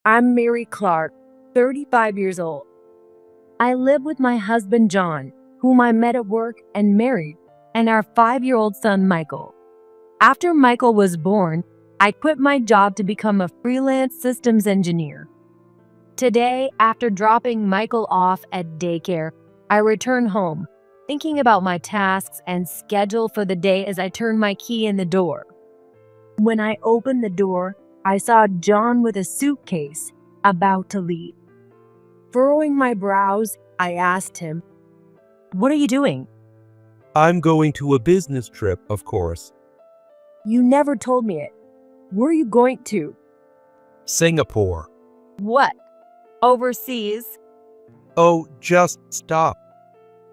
I'm Mary Clark, 35 years old. I live with my husband John, whom I met at work and married, and our 5-year-old son Michael. After Michael was born, I quit my job to become a freelance systems engineer. Today, after dropping Michael off at daycare, I return home, thinking about my tasks and schedule for the day as I turn my key in the door. When I opened the door, I saw John with a suitcase, about to leave. Furrowing my brows, I asked him, "What are you doing?" I'm going to a business trip, of course. "You never told me it. Where are you going to?" Singapore. "What? Overseas?" Oh, just stop.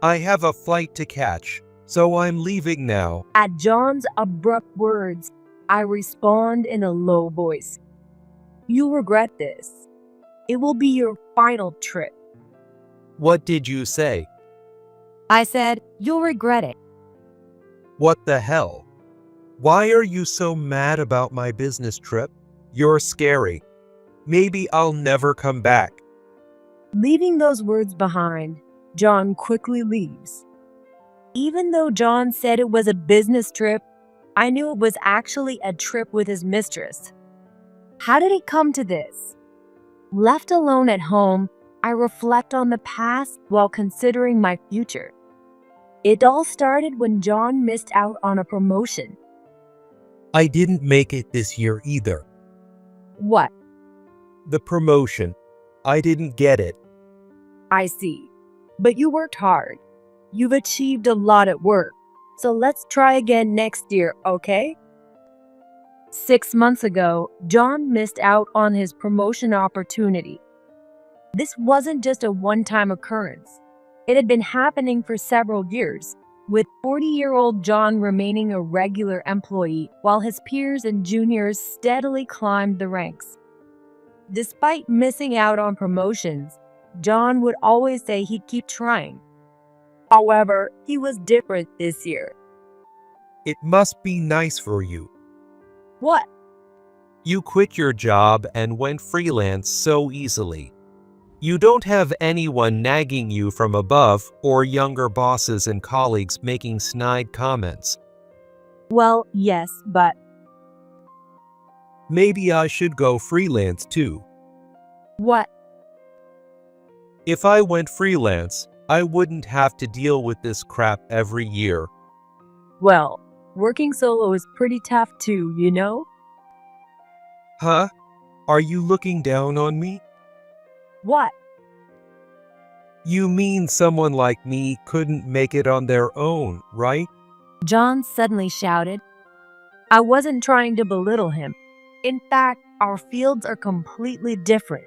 I have a flight to catch, so I'm leaving now. At John's abrupt words, I respond in a low voice. "You'll regret this. It will be your final trip." What did you say? I said, "You'll regret it." What the hell? Why are you so mad about my business trip? You're scary. Maybe I'll never come back. Leaving those words behind, John quickly leaves. Even though John said it was a business trip, I knew it was actually a trip with his mistress. How did it come to this? Left alone at home, I reflect on the past while considering my future. It all started when John missed out on a promotion. I didn't make it this year either. What? The promotion. I didn't get it. I see. But you worked hard. You've achieved a lot at work. So let's try again next year, okay? 6 months ago, John missed out on his promotion opportunity. This wasn't just a one-time occurrence. It had been happening for several years, with 40-year-old John remaining a regular employee while his peers and juniors steadily climbed the ranks. Despite missing out on promotions, John would always say he'd keep trying. However, he was different this year. It must be nice for you. What? You quit your job and went freelance so easily. You don't have anyone nagging you from above or younger bosses and colleagues making snide comments. Well, yes, but Maybe I should go freelance too. what? If I went freelance, I wouldn't have to deal with this crap every year. Well, working solo is pretty tough too, you know? Huh? Are you looking down on me? What? You mean someone like me couldn't make it on their own, right? John suddenly shouted. I wasn't trying to belittle him. In fact, our fields are completely different.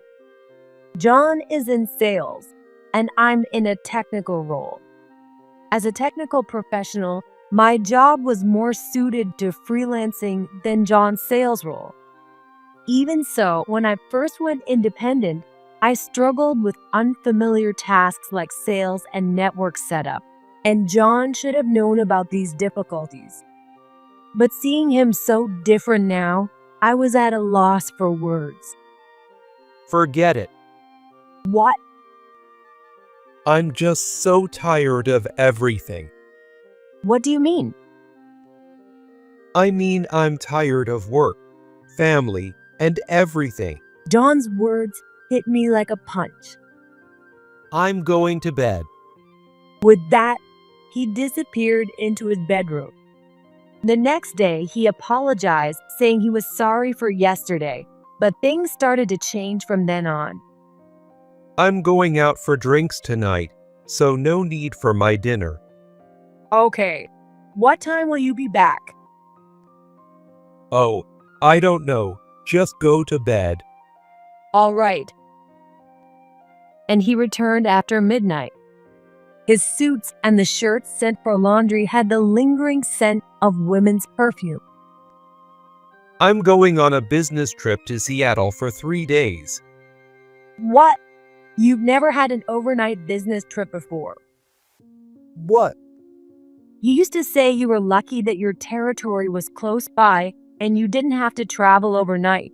John is in sales, and I'm in a technical role. As a technical professional, my job was more suited to freelancing than John's sales role. Even so, when I first went independent, I struggled with unfamiliar tasks like sales and network setup, and John should have known about these difficulties. But seeing him so different now, I was at a loss for words. Forget it. What? I'm just so tired of everything. What do you mean? I mean, I'm tired of work, family, and everything. John's words hit me like a punch. I'm going to bed. With that, he disappeared into his bedroom. The next day, he apologized, saying he was sorry for yesterday, but things started to change from then on. I'm going out for drinks tonight, so no need for my dinner. Okay, what time will you be back? Oh, I don't know. Just go to bed. All right. And he returned after midnight. His suits and the shirts sent for laundry had the lingering scent of women's perfume. I'm going on a business trip to Seattle for 3 days. What? You've never had an overnight business trip before. What? You used to say you were lucky that your territory was close by and you didn't have to travel overnight.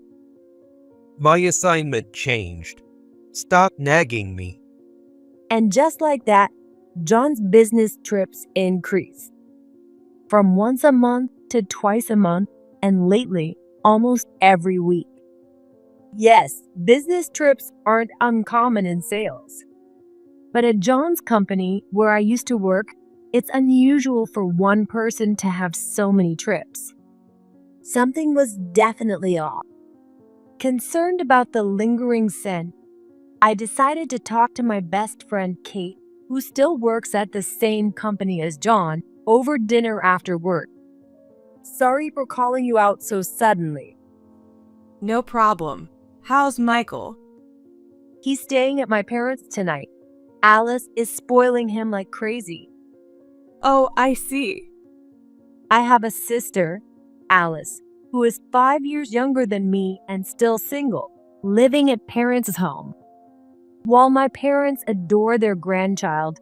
My assignment changed. Stop nagging me. And just like that, John's business trips increased. From once a month to twice a month, and lately, almost every week. Yes, business trips aren't uncommon in sales. But at John's company, where I used to work, it's unusual for one person to have so many trips. Something was definitely off. Concerned about the lingering scent, I decided to talk to my best friend Kate, who still works at the same company as John, over dinner after work. Sorry for calling you out so suddenly. No problem. How's Michael? He's staying at my parents' tonight. Alice is spoiling him like crazy. Oh, I see. I have a sister, Alice, who is 5 years younger than me and still single, living at parents' home. While my parents adore their grandchild,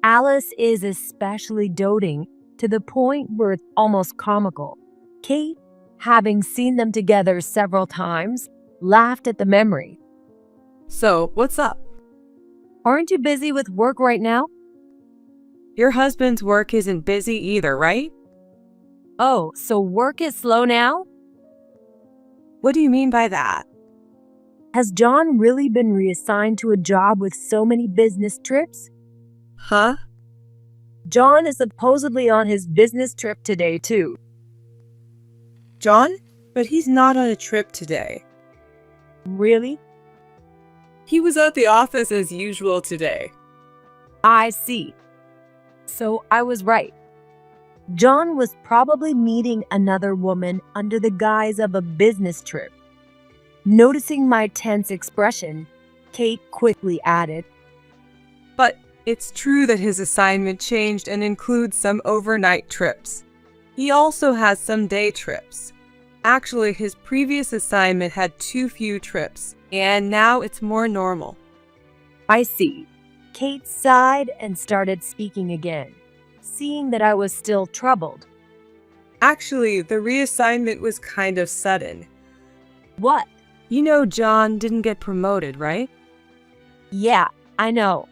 Alice is especially doting to the point where it's almost comical. Kate, having seen them together several times, laughed at the memory. So, what's up? Aren't you busy with work right now? Your husband's work isn't busy either, right? Oh, so work is slow now? What do you mean by that? Has John really been reassigned to a job with so many business trips? Huh? John is supposedly on his business trip today, too. John? But he's not on a trip today. Really? He was at the office as usual today. I see. So I was right. John was probably meeting another woman under the guise of a business trip. Noticing my tense expression, Kate quickly added, But it's true that his assignment changed and includes some overnight trips. He also has some day trips. Actually, his previous assignment had too few trips, and now it's more normal. I see. Kate sighed and started speaking again, seeing that I was still troubled. Actually, the reassignment was kind of sudden. What? You know John didn't get promoted, right? Yeah, I know.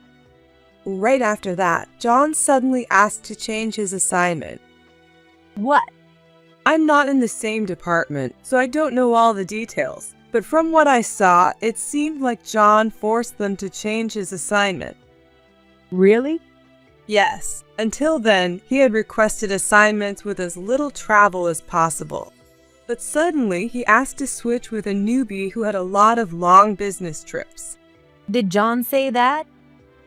Right after that, John suddenly asked to change his assignment. What? I'm not in the same department, so I don't know all the details. But from what I saw, it seemed like John forced them to change his assignment. Really? Yes. Until then, he had requested assignments with as little travel as possible. But suddenly, he asked to switch with a newbie who had a lot of long business trips. Did John say that?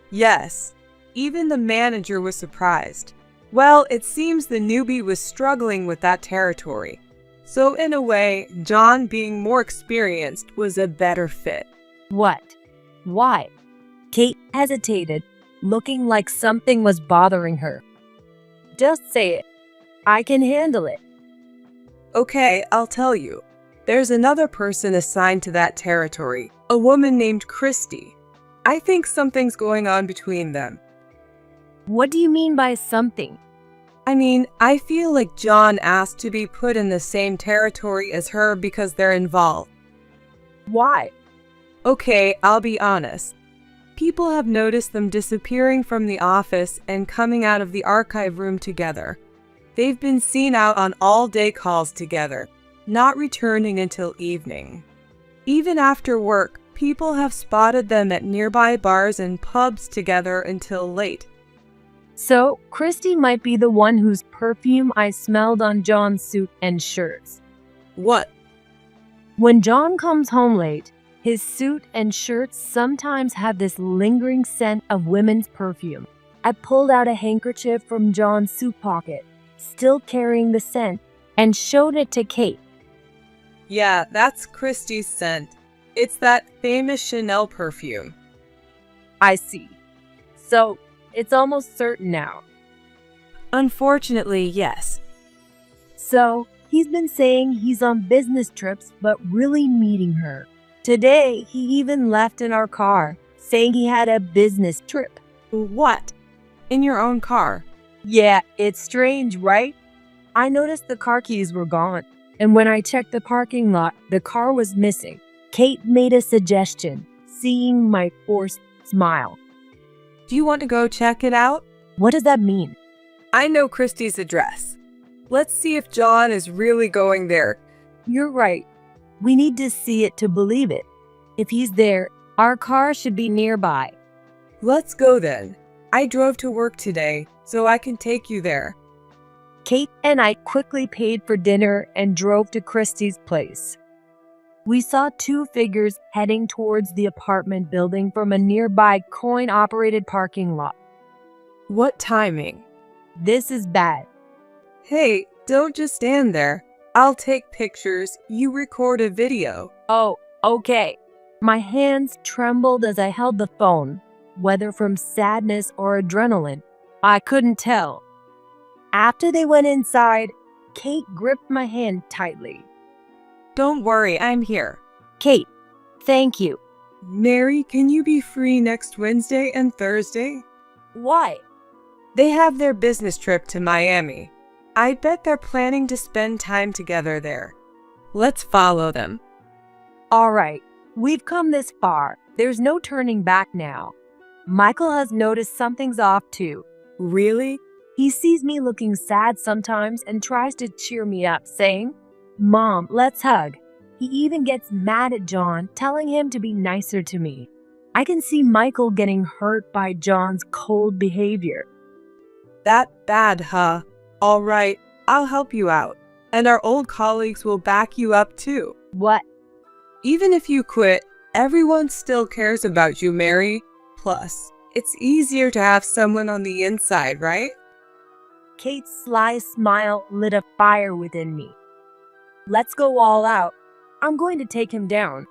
Yes. Even the manager was surprised. Well, it seems the newbie was struggling with that territory. So in a way, John being more experienced was a better fit. What? Why? Kate hesitated, looking like something was bothering her. Just say it. I can handle it. Okay, I'll tell you. There's another person assigned to that territory, a woman named Christy. I think something's going on between them. What do you mean by something? I mean, I feel like John asked to be put in the same territory as her because they're involved. Why? Okay, I'll be honest. People have noticed them disappearing from the office and coming out of the archive room together. They've been seen out on all-day calls together, not returning until evening. Even after work, people have spotted them at nearby bars and pubs together until late. So, Christy might be the one whose perfume I smelled on John's suit and shirts. What? When John comes home late, his suit and shirts sometimes have this lingering scent of women's perfume. I pulled out a handkerchief from John's suit pocket, still carrying the scent, and showed it to Kate. Yeah, that's Christy's scent. It's that famous Chanel perfume. I see. So, it's almost certain now. Unfortunately, yes. So, he's been saying he's on business trips but really meeting her. Today, he even left in our car, saying he had a business trip. What? In your own car? Yeah, it's strange, right? I noticed the car keys were gone, and when I checked the parking lot, the car was missing. Kate made a suggestion, seeing my forced smile. Do you want to go check it out? What does that mean? I know Christy's address. Let's see if John is really going there. You're right. We need to see it to believe it. If he's there, our car should be nearby. Let's go then. I drove to work today, so I can take you there. Kate and I quickly paid for dinner and drove to Christie's place. We saw two figures heading towards the apartment building from a nearby coin-operated parking lot. What timing? This is bad. Hey, don't just stand there. I'll take pictures, you record a video. Oh, okay. My hands trembled as I held the phone, whether from sadness or adrenaline. I couldn't tell. After they went inside, Kate gripped my hand tightly. Don't worry, I'm here. Kate, thank you. Mary, can you be free next Wednesday and Thursday? Why? They have their business trip to Miami. I bet they're planning to spend time together there. Let's follow them. All right, we've come this far. There's no turning back now. Michael has noticed something's off too. Really? He sees me looking sad sometimes and tries to cheer me up, saying, "Mom, let's hug." He even gets mad at John, telling him to be nicer to me. I can see Michael getting hurt by John's cold behavior. That bad, huh? All right, I'll help you out. And our old colleagues will back you up too. What? Even if you quit, everyone still cares about you, Mary. Plus, it's easier to have someone on the inside, right? Kate's sly smile lit a fire within me. Let's go all out. I'm going to take him down.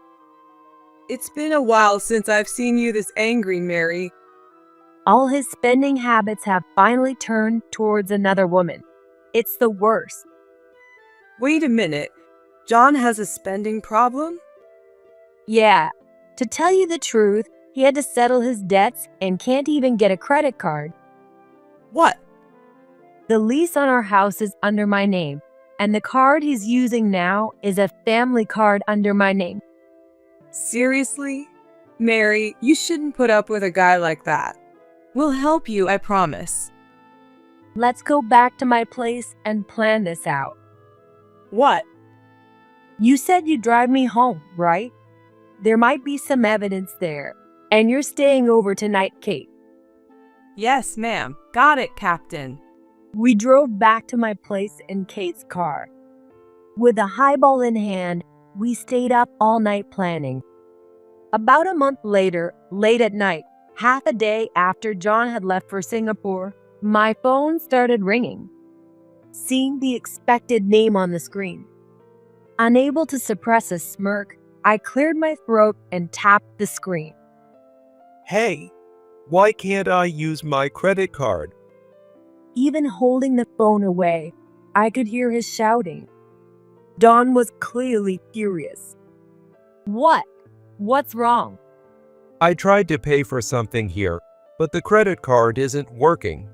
It's been a while since I've seen you this angry, Mary. All his spending habits have finally turned towards another woman. It's the worst. Wait a minute. John has a spending problem? Yeah. To tell you the truth, he had to settle his debts and can't even get a credit card. What? The lease on our house is under my name, and the card he's using now is a family card under my name. Seriously? Mary, you shouldn't put up with a guy like that. We'll help you, I promise. Let's go back to my place and plan this out. What? You said you'd drive me home, right? There might be some evidence there, and you're staying over tonight, Kate. Yes, ma'am. Got it, Captain. We drove back to my place in Kate's car. With a highball in hand, we stayed up all night planning. About a month later, late at night, half a day after John had left for Singapore, my phone started ringing. Seeing the expected name on the screen, unable to suppress a smirk, I cleared my throat and tapped the screen. Hey, why can't I use my credit card? Even holding the phone away, I could hear his shouting. Don was clearly furious. What? What's wrong? I tried to pay for something here, but the credit card isn't working.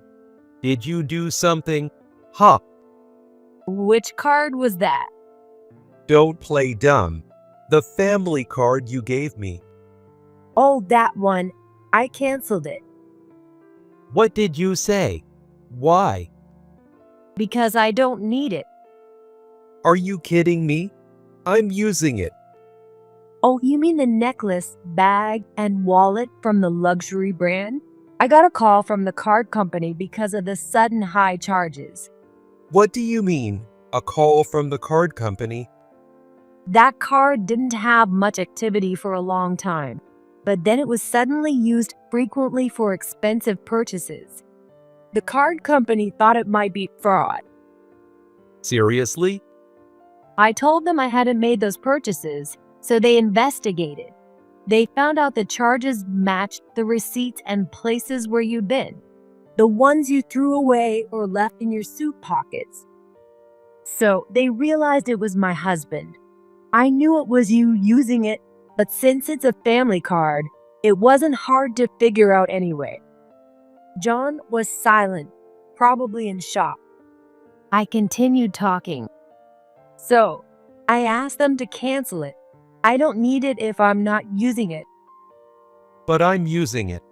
Did you do something? Huh. Which card was that? Don't play dumb. The family card you gave me. Oh, that one. I canceled it. What did you say? Why? Because I don't need it. Are you kidding me? I'm using it. Oh, you mean the necklace, bag, and wallet from the luxury brand? I got a call from the card company because of the sudden high charges. What do you mean? A call from the card company? That card didn't have much activity for a long time, but then it was suddenly used frequently for expensive purchases. The card company thought it might be fraud. Seriously? I told them I hadn't made those purchases, so they investigated. They found out the charges matched the receipts and places where you'd been, the ones you threw away or left in your suit pockets. So they realized it was my husband. I knew it was you using it, but since it's a family card, it wasn't hard to figure out anyway. John was silent, probably in shock. I continued talking. So, I asked them to cancel it. I don't need it if I'm not using it. But I'm using it.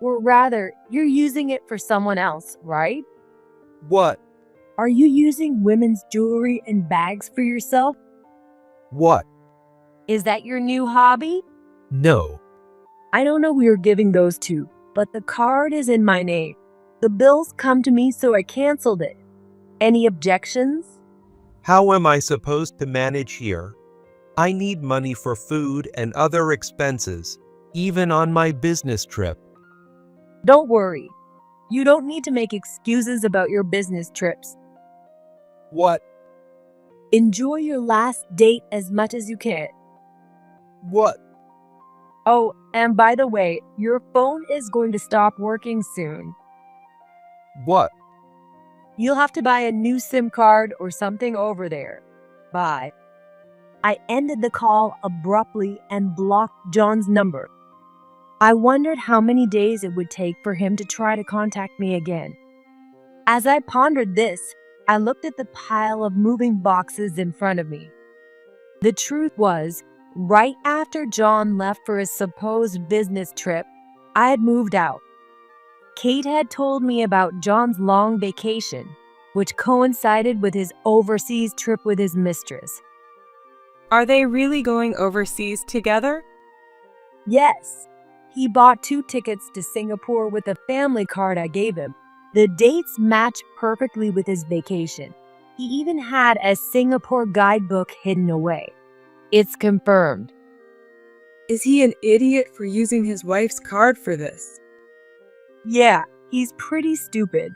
Or rather, you're using it for someone else, right? What? Are you using women's jewelry and bags for yourself? What? Is that your new hobby? No. I don't know who you're giving those to, but the card is in my name. The bills come to me, so I canceled it. Any objections? How am I supposed to manage here? I need money for food and other expenses, even on my business trip. Don't worry. You don't need to make excuses about your business trips. What? Enjoy your last date as much as you can. What? Oh, and by the way, your phone is going to stop working soon. What? You'll have to buy a new SIM card or something over there. Bye. I ended the call abruptly and blocked John's number. I wondered how many days it would take for him to try to contact me again. As I pondered this, I looked at the pile of moving boxes in front of me. The truth was, right after John left for his supposed business trip, I had moved out. Kate had told me about John's long vacation, which coincided with his overseas trip with his mistress. Are they really going overseas together? Yes, he bought 2 tickets to Singapore with a family card I gave him. The dates match perfectly with his vacation. He even had a Singapore guidebook hidden away. It's confirmed. Is he an idiot for using his wife's card for this? Yeah, he's pretty stupid.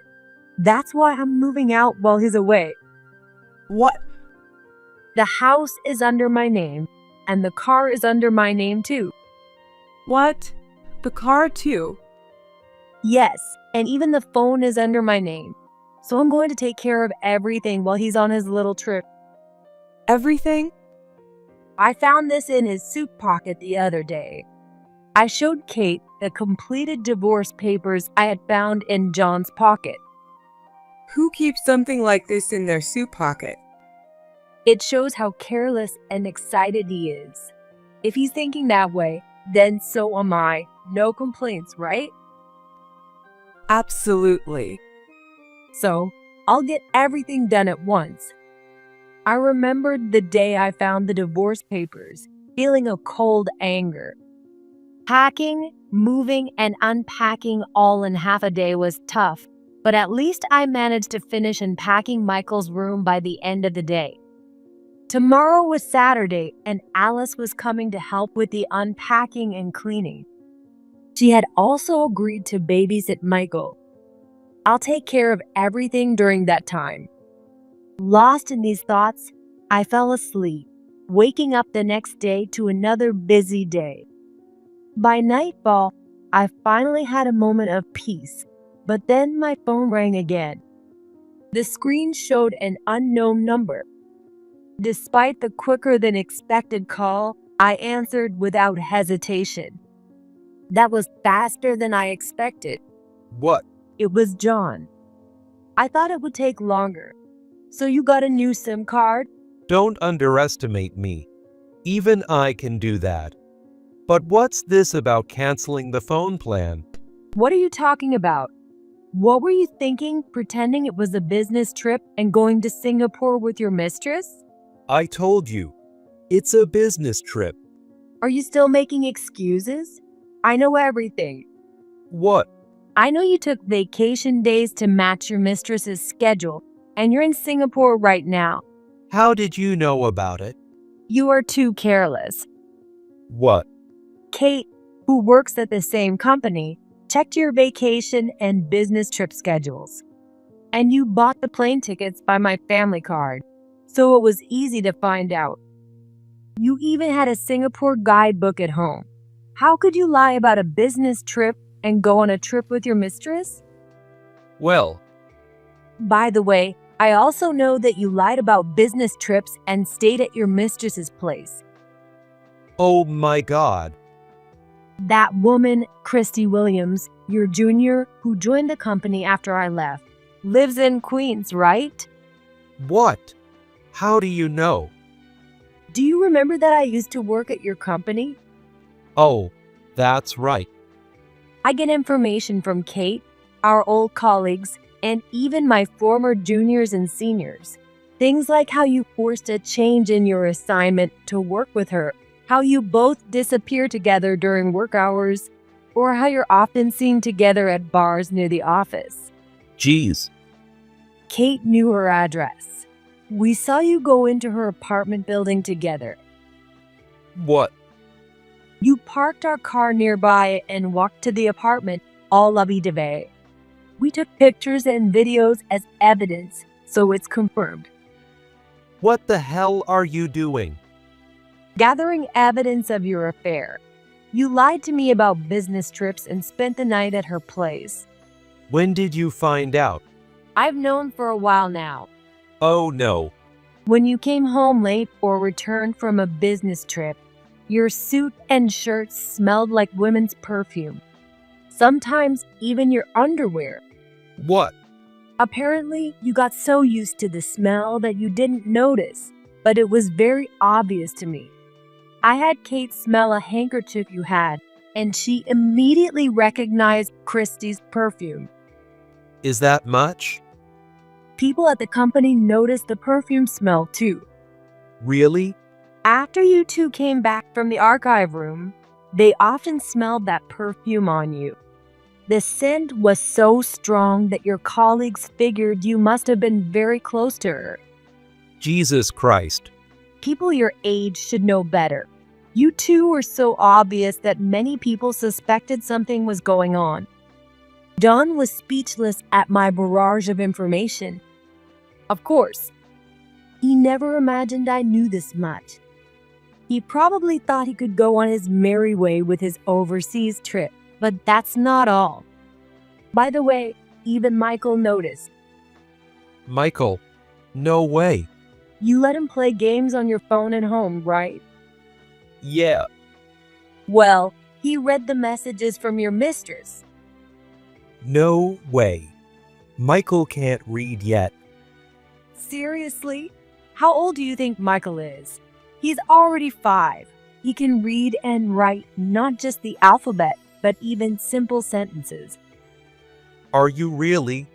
That's why I'm moving out while he's away. What? The house is under my name, and the car is under my name too. What? The car too? Yes, and even the phone is under my name. So I'm going to take care of everything while he's on his little trip. Everything? I found this in his suit pocket the other day. I showed Kate the completed divorce papers I had found in John's pocket. Who keeps something like this in their suit pocket? It shows how careless and excited he is. If he's thinking that way, then so am I. No complaints, right? Absolutely. So, I'll get everything done at once. I remembered the day I found the divorce papers, feeling a cold anger. Packing, moving, and unpacking all in half a day was tough, but at least I managed to finish unpacking Michael's room by the end of the day. Tomorrow was Saturday, and Alice was coming to help with the unpacking and cleaning. She had also agreed to babysit Michael. I'll take care of everything during that time. Lost in these thoughts, I fell asleep, waking up the next day to another busy day. By nightfall, I finally had a moment of peace, but then my phone rang again. The screen showed an unknown number. Despite the quicker than expected call, I answered without hesitation. That was faster than I expected. What? It was John. I thought it would take longer. So you got a new SIM card? Don't underestimate me. Even I can do that. But what's this about canceling the phone plan? What are you talking about? What were you thinking, pretending it was a business trip and going to Singapore with your mistress? I told you, it's a business trip. Are you still making excuses? I know everything. What? I know you took vacation days to match your mistress's schedule, and you're in Singapore right now. How did you know about it? You are too careless. What? Kate, who works at the same company, checked your vacation and business trip schedules. And you bought the plane tickets by my family card, so it was easy to find out. You even had a Singapore guidebook at home. How could you lie about a business trip and go on a trip with your mistress? Well, By the way, I also know that you lied about business trips and stayed at your mistress's place. oh my God. That woman, Christy Williams, your junior, who joined the company after I left, lives in Queens, right? What? How do you know? Do you remember that I used to work at your company? Oh, that's right. I get information from Kate, our old colleagues, and even my former juniors and seniors. Things like how you forced a change in your assignment to work with her, how you both disappear together during work hours, or how you're often seen together at bars near the office. Geez. Kate knew her address. We saw you go into her apartment building together. What? You parked our car nearby and walked to the apartment, all lovey-dovey. We took pictures and videos as evidence, so it's confirmed. What the hell are you doing? Gathering evidence of your affair. You lied to me about business trips and spent the night at her place. When did you find out? I've known for a while now. Oh no. When you came home late or returned from a business trip, your suit and shirt smelled like women's perfume. Sometimes even your underwear. What? Apparently, you got so used to the smell that you didn't notice, but it was very obvious to me. I had Kate smell a handkerchief you had, and she immediately recognized Christie's perfume. Is that much? People at the company noticed the perfume smell too. Really? After you two came back from the archive room, they often smelled that perfume on you. The scent was so strong that your colleagues figured you must have been very close to her. Jesus Christ. People your age should know better. You two were so obvious that many people suspected something was going on. Don was speechless at my barrage of information. Of course, he never imagined I knew this much. He probably thought he could go on his merry way with his overseas trip, but that's not all. By the way, even Michael noticed. Michael, no way. You let him play games on your phone at home, right? Yeah. Well, he read the messages from your mistress. No way. Michael can't read yet. Seriously? How old do you think Michael is? He's already 5. He can read and write not just the alphabet, but even simple sentences. Are you really?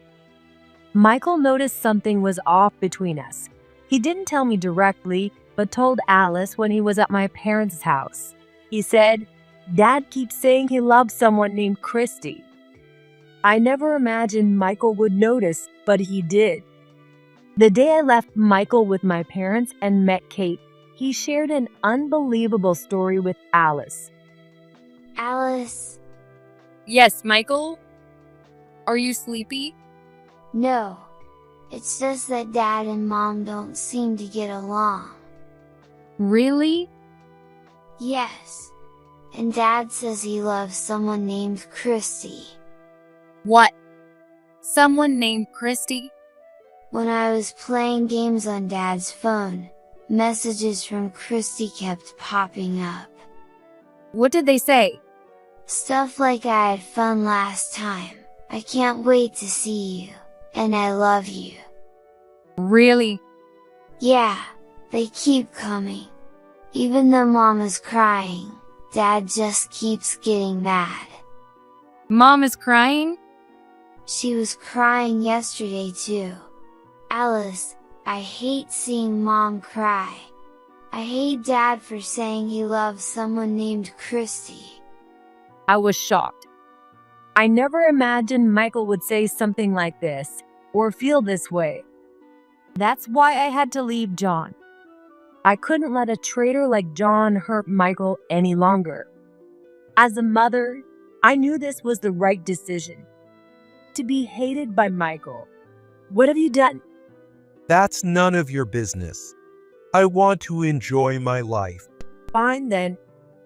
Michael noticed something was off between us. He didn't tell me directly, but told Alice when he was at my parents' house. He said, "Dad keeps saying he loves someone named Christy." I never imagined Michael would notice, but he did. The day I left Michael with my parents and met Kate, he shared an unbelievable story with Alice. Alice, Yes, Michael? Are you sleepy? no. It's just that Dad and Mom don't seem to get along. Really? Yes. And Dad says he loves someone named Christy. What? Someone named Christy? When I was playing games on Dad's phone, messages from Christy kept popping up. What did they say? Stuff like "I had fun last time, I can't wait to see you, and I love you." Really? Yeah, they keep coming. Even though Mom is crying, Dad just keeps getting mad. Mom is crying? She was crying yesterday too. Alice, I hate seeing Mom cry. I hate Dad for saying he loves someone named Christy. I was shocked. I never imagined Michael would say something like this, or feel this way. That's why I had to leave John. I couldn't let a traitor like John hurt Michael any longer. As a mother, I knew this was the right decision. To be hated by Michael. What have you done? That's none of your business. I want to enjoy my life. Fine then.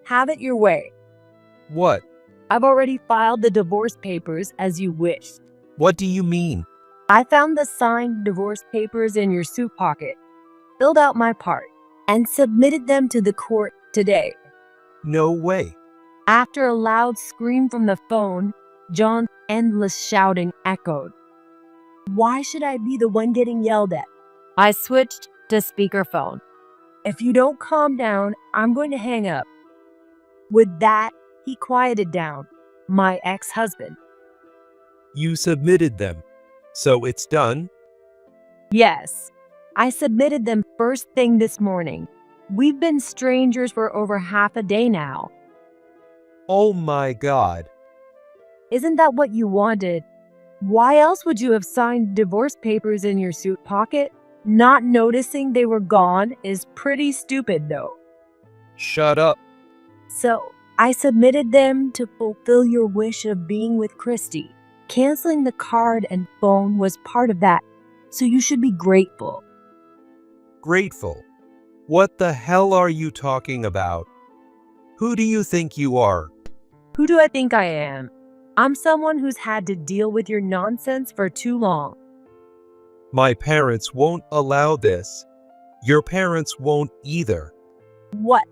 Have it your way. What? I've already filed the divorce papers as you wished. What do you mean? I found the signed divorce papers in your suit pocket, filled out my part, and submitted them to the court today. No way. After a loud scream from the phone, John's endless shouting echoed. Why should I be the one getting yelled at? I switched to speakerphone. If you don't calm down, I'm going to hang up. With that, he quieted down, my ex-husband. You submitted them. So it's done? Yes, I submitted them first thing this morning. We've been strangers for over half a day now. Oh my God. Isn't that what you wanted? Why else would you have signed divorce papers in your suit pocket? Not noticing they were gone is pretty stupid, though. Shut up. So, I submitted them to fulfill your wish of being with Christy. Canceling the card and phone was part of that, so you should be grateful. Grateful. What the hell are you talking about? Who do you think you are? Who do I think I am? I'm someone who's had to deal with your nonsense for too long. My parents won't allow this. Your parents won't either. What?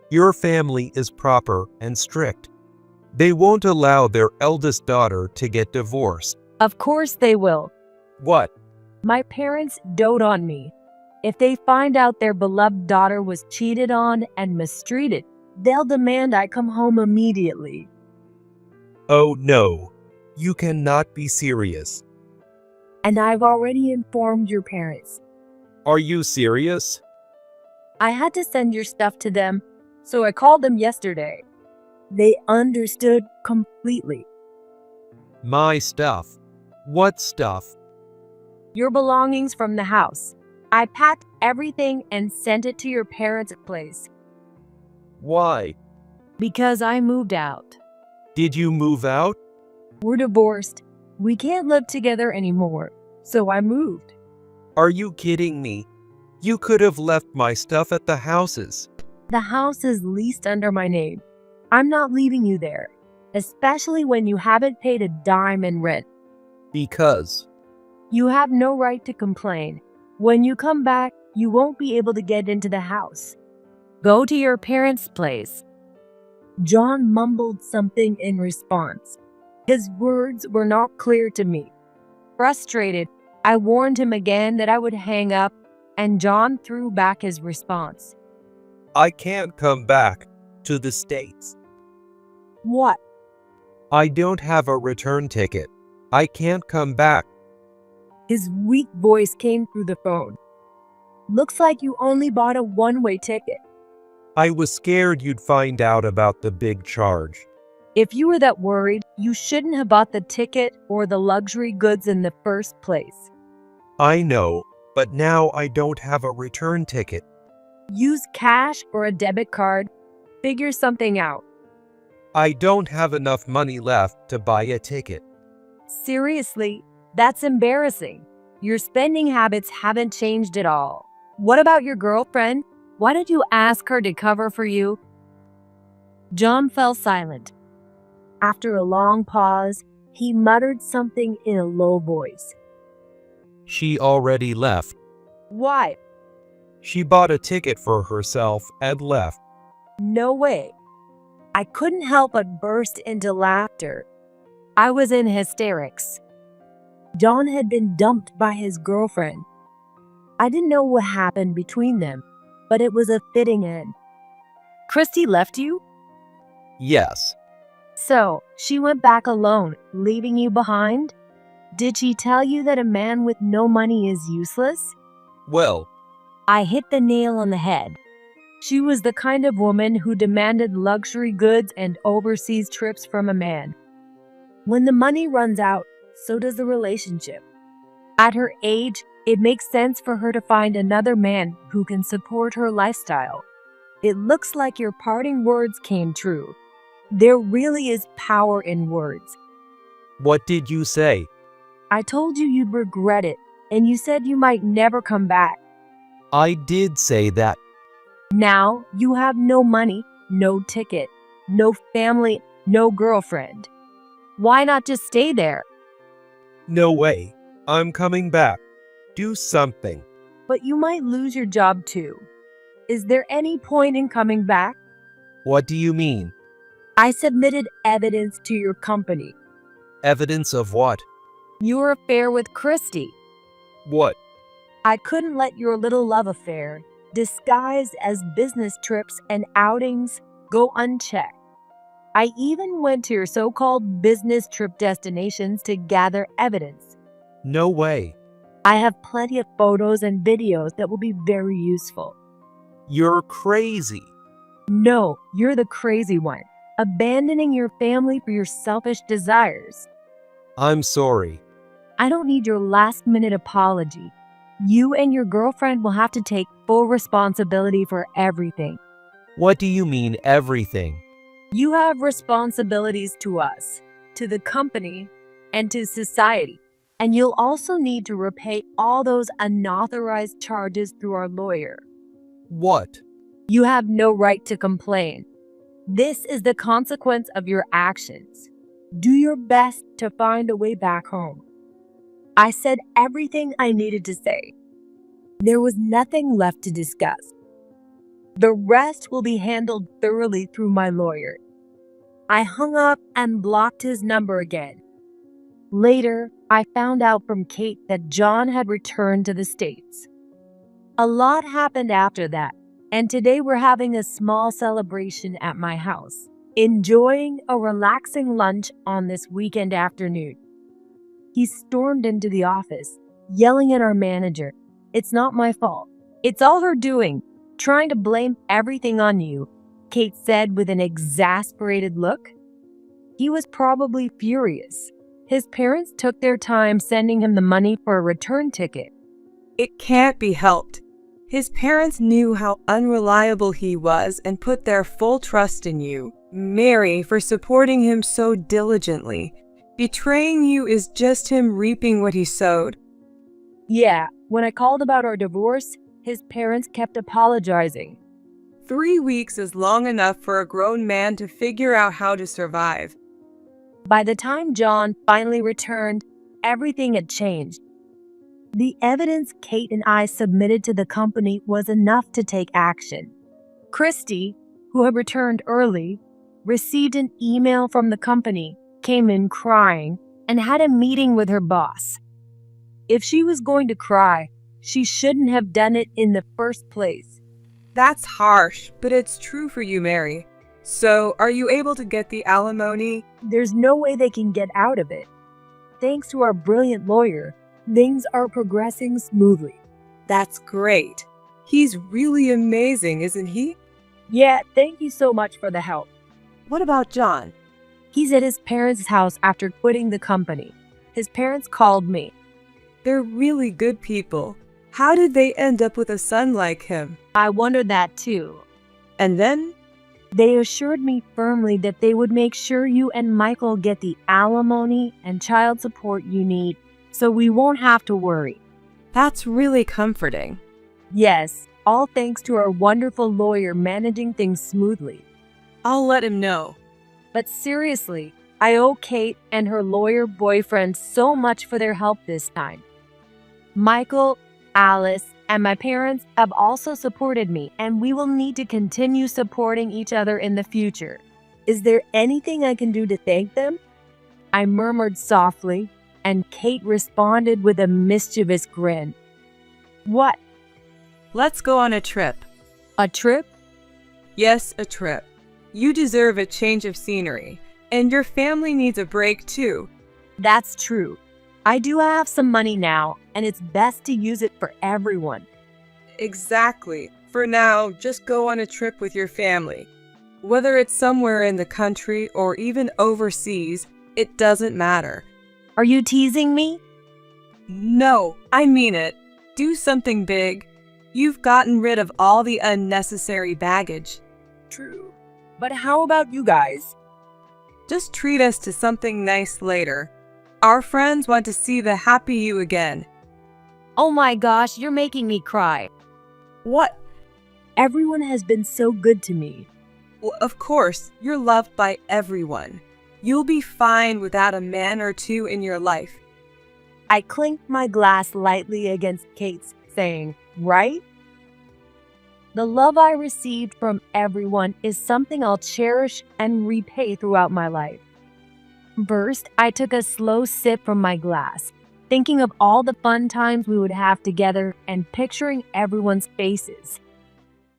Your family is proper and strict. They won't allow their eldest daughter to get divorced. Of course they will. What? My parents dote on me. If they find out their beloved daughter was cheated on and mistreated, they'll demand I come home immediately. Oh no. You cannot be serious. And I've already informed your parents. Are you serious? I had to send your stuff to them, so I called them yesterday. They understood completely. My stuff. What stuff? Your belongings from the house. I packed everything and sent it to your parents' place. Why? Because I moved out. Did you move out? We're divorced. We can't live together anymore, so I moved. Are you kidding me? You could have left my stuff at the houses. The house is leased under my name. I'm not leaving you there, especially when you haven't paid a dime in rent. Because You have no right to complain. When you come back, you won't be able to get into the house. Go to your parents' place. John mumbled something in response. His words were not clear to me. Frustrated, I warned him again that I would hang up, and John threw back his response. I can't come back to the States. What? I don't have a return ticket. I can't come back. His weak voice came through the phone. Looks like you only bought a one-way ticket. I was scared you'd find out about the big charge. If you were that worried, you shouldn't have bought the ticket or the luxury goods in the first place. I know, but now I don't have a return ticket. Use cash or a debit card. Figure something out. I don't have enough money left to buy a ticket. Seriously, that's embarrassing. Your spending habits haven't changed at all. What about your girlfriend? Why don't you ask her to cover for you? John fell silent. After a long pause, he muttered something in a low voice. She already left. Why? She bought a ticket for herself and left. No way. I couldn't help but burst into laughter. I was in hysterics. John had been dumped by his girlfriend. I didn't know what happened between them, but it was a fitting end. Christy left you? Yes. So, she went back alone, leaving you behind? Did she tell you that a man with no money is useless? Well, I hit the nail on the head. She was the kind of woman who demanded luxury goods and overseas trips from a man. When the money runs out, so does the relationship. At her age, it makes sense for her to find another man who can support her lifestyle. It looks like your parting words came true. There really is power in words. what did you say? I told you you'd regret it, and you said you might never come back. I did say that. Now you have no money, no ticket, no family, no girlfriend. Why not just stay there? No way. I'm coming back. Do something. But you might lose your job too. Is there any point in coming back? What do you mean? I submitted evidence to your company. Evidence of what? Your affair with Christy. What? I couldn't let your little love affair, disguised as business trips and outings, go unchecked. I even went to your so-called business trip destinations to gather evidence. No way. I have plenty of photos and videos that will be very useful. You're crazy. No, you're the crazy one, abandoning your family for your selfish desires. I'm sorry. I don't need your last-minute apology. You and your girlfriend will have to take full responsibility for everything. What do you mean, everything? You have responsibilities to us, to the company, and to society. And you'll also need to repay all those unauthorized charges through our lawyer. What? You have no right to complain. This is the consequence of your actions. Do your best to find a way back home. I said everything I needed to say. There was nothing left to discuss. The rest will be handled thoroughly through my lawyer. I hung up and blocked his number again. Later, I found out from Kate that John had returned to the States. A lot happened after that, and today we're having a small celebration at my house, enjoying a relaxing lunch on this weekend afternoon. He stormed into the office, yelling at our manager, "It's not my fault. It's all her doing, trying to blame everything on you," Kate said with an exasperated look. He was probably furious. His parents took their time sending him the money for a return ticket. It can't be helped. His parents knew how unreliable he was and put their full trust in you, Mary, for supporting him so diligently. Betraying you is just him reaping what he sowed. Yeah, when I called about our divorce, his parents kept apologizing. 3 weeks is long enough for a grown man to figure out how to survive. By the time John finally returned, everything had changed. The evidence Kate and I submitted to the company was enough to take action. Christy, who had returned early, received an email from the company, came in crying, and had a meeting with her boss. If she was going to cry, she shouldn't have done it in the first place. That's harsh, but it's true for you, Mary. So, are you able to get the alimony? There's no way they can get out of it. Thanks to our brilliant lawyer, things are progressing smoothly. That's great. He's really amazing, isn't he? Yeah, thank you so much for the help. What about John? He's at his parents' house after quitting the company. His parents called me. They're really good people. How did they end up with a son like him? I wondered that too. And then? They assured me firmly that they would make sure you and Michael get the alimony and child support you need, so we won't have to worry. That's really comforting. Yes, all thanks to our wonderful lawyer managing things smoothly. I'll let him know. But seriously, I owe Kate and her lawyer boyfriend so much for their help this time. Michael, Alice, and my parents have also supported me, and we will need to continue supporting each other in the future. Is there anything I can do to thank them? I murmured softly, and Kate responded with a mischievous grin. What? Let's go on a trip. A trip? Yes, a trip. You deserve a change of scenery, and your family needs a break too. That's true. I do have some money now, and it's best to use it for everyone. Exactly. For now, just go on a trip with your family. Whether it's somewhere in the country or even overseas, it doesn't matter. Are you teasing me? No, I mean it. Do something big. You've gotten rid of all the unnecessary baggage. True. But how about you guys? Just treat us to something nice later. Our friends want to see the happy you again. Oh my gosh, you're making me cry. What? Everyone has been so good to me. Well, of course, you're loved by everyone. You'll be fine without a man or two in your life. I clinked my glass lightly against Kate's, saying, right? The love I received from everyone is something I'll cherish and repay throughout my life. First, I took a slow sip from my glass, thinking of all the fun times we would have together and picturing everyone's faces.